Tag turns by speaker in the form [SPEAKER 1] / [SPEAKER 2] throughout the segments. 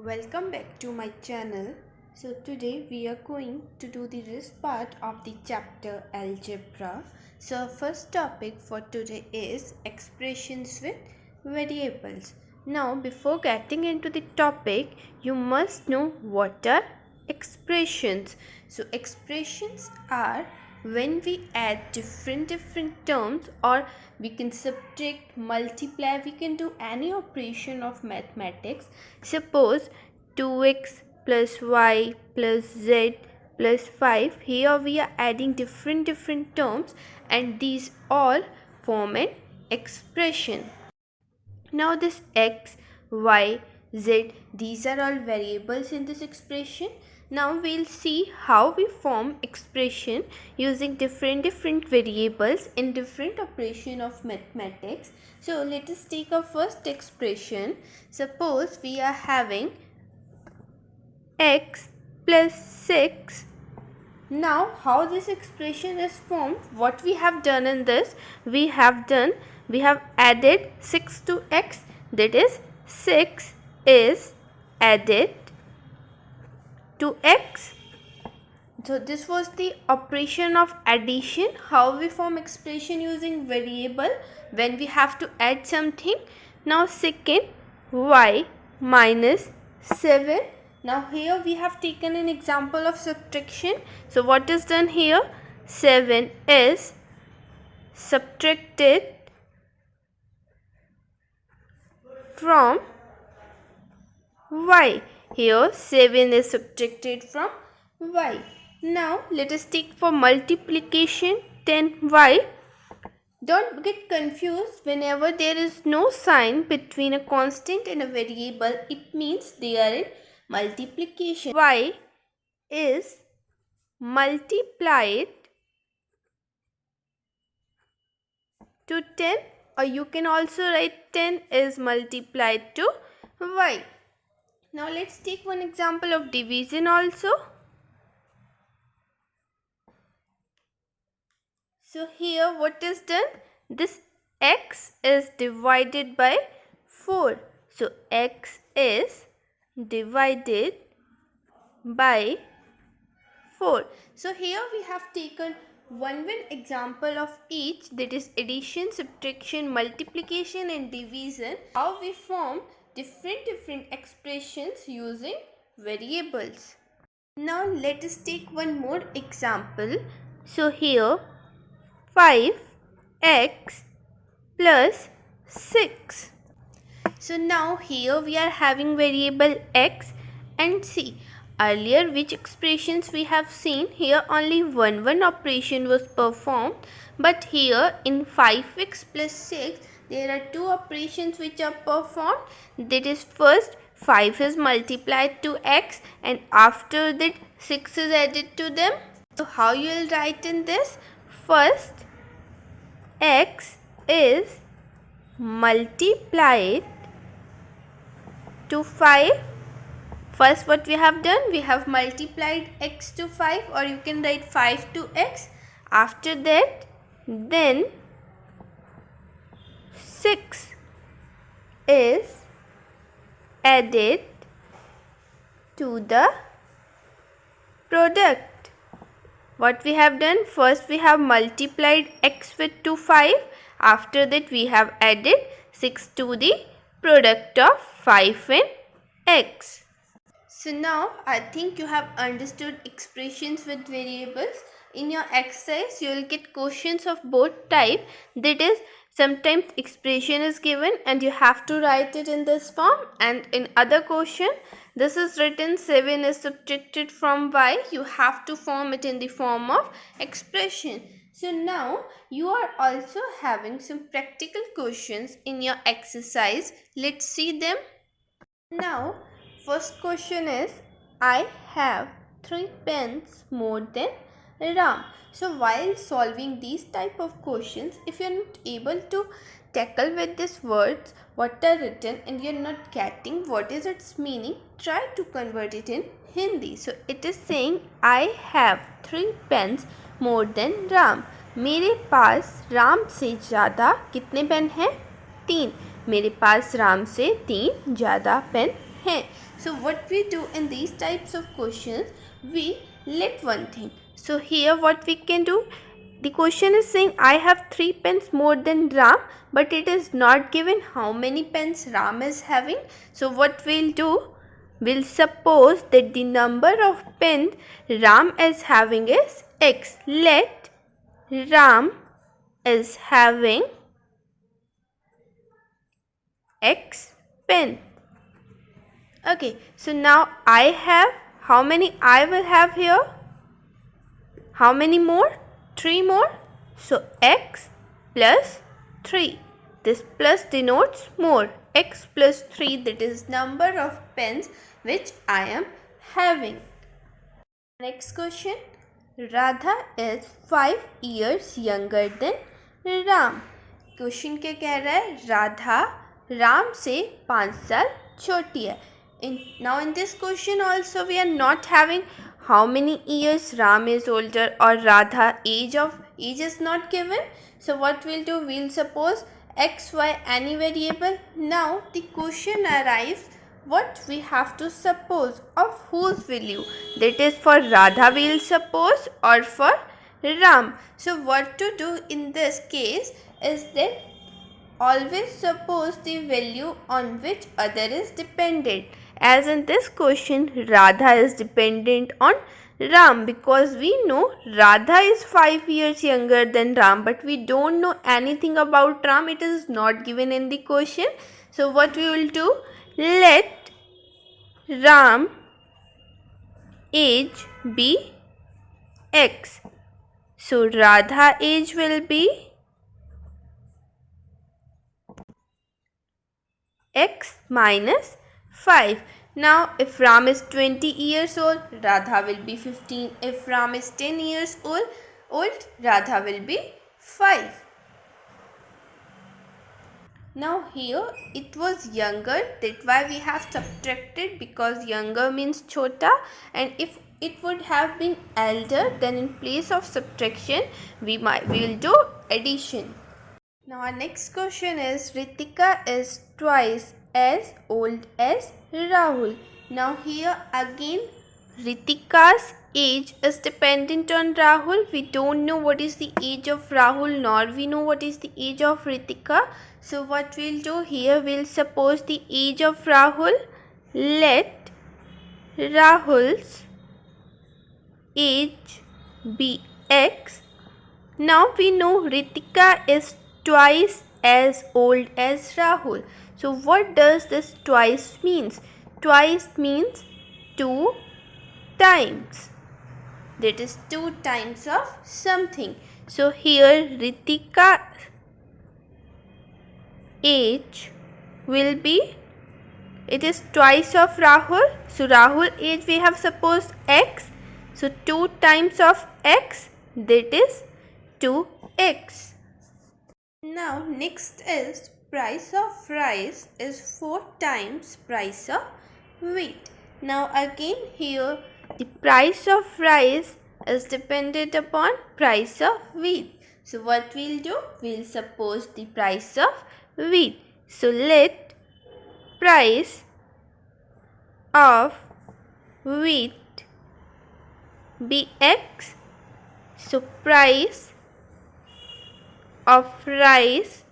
[SPEAKER 1] Welcome back to my channel. So today we are going to do the rest part of the chapter algebra. So first topic for today is expressions with variables. Now before getting into the topic, you must know what are expressions. So expressions are when we add different terms, or we can subtract, multiply, we can do any operation of mathematics. Suppose 2x plus y plus z plus 5. Here we are adding different terms, and these all form an expression. Now this x, y, z, these are all variables in this expression. Now we'll see how we form expression using different variables in different operation of mathematics. So let us take our first expression. Suppose we are having x plus 6. Now how this expression is formed, what we have done in this, we have added 6 to x, that is 6 is added to x. So this was the operation of addition, how we form expression using variable when we have to add something. Now second, y minus 7. Now here we have taken an example of subtraction. So what is done here? 7 is subtracted from y. Here 7 is subtracted from y. Now let us take for multiplication 10y. Don't get confused, whenever there is no sign between a constant and a variable, it means they are in multiplication. Y is multiplied to 10, or you can also write 10 is multiplied to y. Now let's take one example of division also. So here what is done? This x is divided by 4. So x is divided by 4. So here we have taken one example of each, that is addition, subtraction, multiplication and division, how we form different expressions using variables. Now let us take one more example. So here 5x plus 6. So now here we are having variable x, and see earlier which expressions we have seen. Here only one operation was performed, but here in 5x plus 6 there are two operations which are performed. That is, first 5 is multiplied to x, and after that 6 is added to them. So how you will write in this? First x is multiplied to 5. First what we have done, we have multiplied x to 5, or you can write 5 to x. After that, then 6 is added to the product. What we have done, first we have multiplied x with 5. After that we have added 6 to the product of 5 and x. So now I think you have understood expressions with variables. In your exercise you will get questions of both type, that is, sometimes expression is given and you have to write it in this form, and in other question this is written 7 is subtracted from y, you have to form it in the form of expression. So now you are also having some practical questions in your exercise. Let's see them. Now first question is, I have 3 pens more than Ram. So while solving these type of questions, if you are not able to tackle with these words what are written and you are not getting what is its meaning, try to convert it in Hindi. So it is saying, I have 3 pens more than Ram. मेरे पास राम से ज़्यादा कितने pen हैं? 3. मेरे पास राम से 3 ज़्यादा pen हैं. So what we do in these types of questions, we let one thing. So here what we can do, the question is saying I have 3 pens more than Ram, but it is not given how many pens Ram is having. So what we'll do, we'll suppose that the number of pens Ram is having is X. Let Ram is having X pen. Okay, so now I have, how many I will have here? How many more? 3 more. So X plus 3. This plus denotes more. X plus 3, that is number of pens which I am having. Next question. Radha is 5 years younger than Ram. Question क्या कह रहा है, राधा राम से 5 साल छोटी है. Now in this question also we are not having how many years Ram is older or Radha age is not given. So what we'll do, we'll suppose x, y any variable. Now the question arrives, what we have to suppose, of whose value, that is for Radha we'll suppose or for Ram. So what to do in this case is that always suppose the value on which other is dependent. As in this question, Radha is dependent on Ram, because we know Radha is 5 years younger than Ram, but we don't know anything about Ram. It is not given in the question. So what we will do, let Ram age be X. So Radha age will be X minus 5. Now if Ram is 20 years old, Radha will be 15. If Ram is 10 years old, Radha will be 5. Now here it was younger, that's why we have subtracted, because younger means chota, and if it would have been elder, then in place of subtraction we will do addition. Now our next question is, Ritika is twice as old as Rahul. Now here again Ritika's age is dependent on Rahul. We don't know what is the age of Rahul, nor we know what is the age of Ritika. So what we'll do here, we'll suppose the age of Rahul. Let Rahul's age be X. Now we know Ritika is twice as old as Rahul. So what does this twice means? Twice means 2 times. That is 2 times of something. So here Ritika age will be, it is twice of Rahul. So Rahul age we have supposed X. So 2 times of X, that is 2x. Now next is, price of rice is 4 times price of wheat. Now again here the price of rice is dependent upon price of wheat. So what we'll do, we'll suppose the price of wheat. So let price of wheat be X. So price of rice,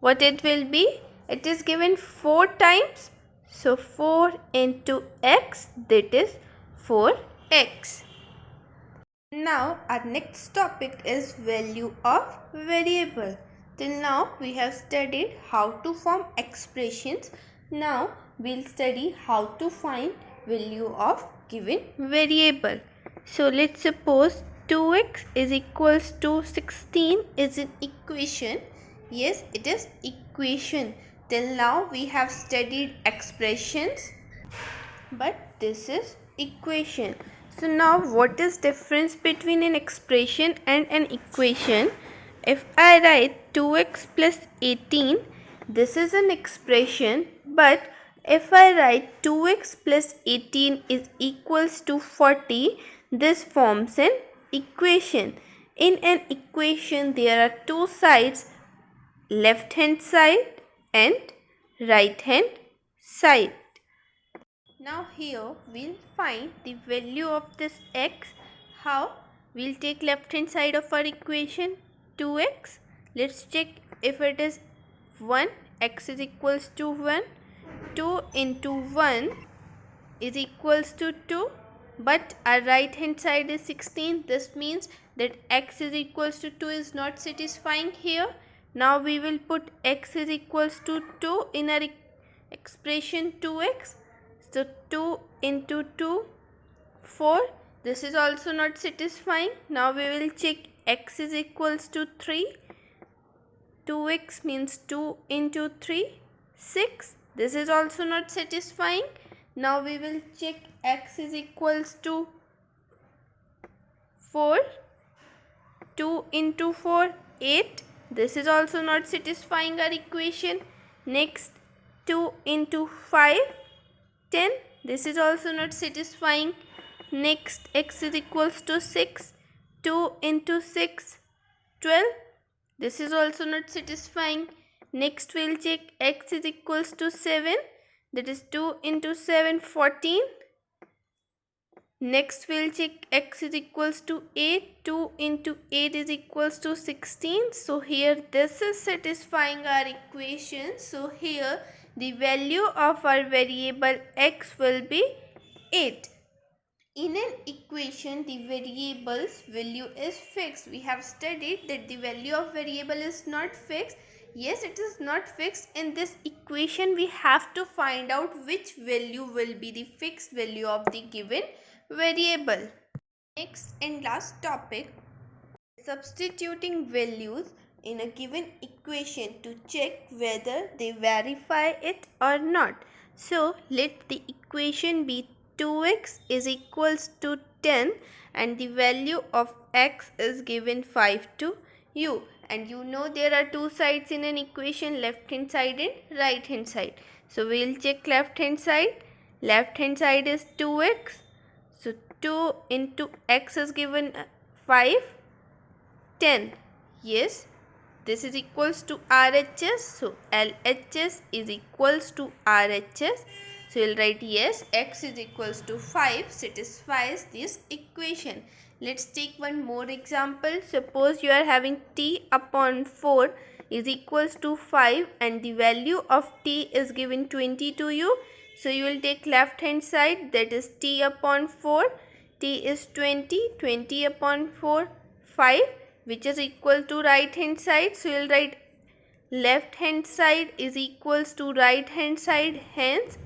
[SPEAKER 1] what it will be? It is given 4 times. So 4 into X, that is 4x. Now our next topic is value of variable. Till now we have studied how to form expressions. Now we'll study how to find value of given variable. So let's suppose 2x is equals to 16 is an equation. Yes, it is equation. Till now we have studied expressions, but this is equation. So now what is difference between an expression and an equation? If I write 2x plus 18, this is an expression, but if I write 2x plus 18 is equals to 40, this forms an equation. In an equation there are 2 sides, left hand side and right hand side. Now here we'll find the value of this x. How? We'll take left hand side of our equation 2x. Let's check if it is 1. X is equals to 1. 2 into 1 is equals to 2. But our right hand side is 16. This means that x is equals to 2 is not satisfying here. Now we will put x is equals to 2 in our expression 2x. So 2 into 2, 4. This is also not satisfying. Now we will check x is equals to 3. 2x means 2 into 3, 6. This is also not satisfying. Now we will check x is equals to 4. 2 into 4, 8. This is also not satisfying our equation. Next, 2 into 5, 10. This is also not satisfying. Next, x is equals to 6. 2 into 6, 12. This is also not satisfying. Next, we'll check x is equals to 7. That is 2 into 7, 14. Next, we'll check x is equals to 8. 2 into 8 is equals to 16. So, here this is satisfying our equation. So, here the value of our variable x will be 8. In an equation, the variable's value is fixed. We have studied that the value of variable is not fixed. Yes, it is not fixed. In this equation, we have to find out which value will be the fixed value of the given variable. Next and last topic, substituting values in a given equation to check whether they verify it or not. So, let the equation be 2x is equals to 10 and the value of x is given 5 to you. And you know there are two sides in an equation, left hand side and right hand side. So, we will check left hand side. Left hand side is 2x. So, 2 into x is given 5. 10. Yes, this is equals to RHS. So, LHS is equals to RHS. So, we'll write yes, x is equals to 5 satisfies this equation. Let's take one more example. Suppose you are having t upon 4 is equals to 5 and the value of t is given 20 to you. So, you will take left hand side, that is t upon 4. T is 20, 20 upon 4, 5, which is equal to right hand side. So, you will write left hand side is equals to right hand side. Hence,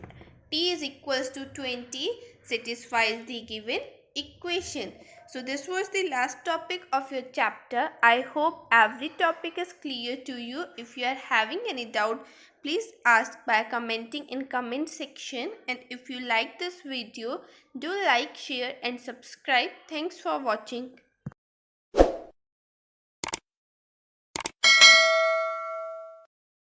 [SPEAKER 1] t is equals to 20 satisfies the given equation. So, this was the last topic of your chapter. I hope every topic is clear to you. If you are having any doubt, please ask by commenting in comment section. And if you like this video, do like, share and subscribe. Thanks for watching.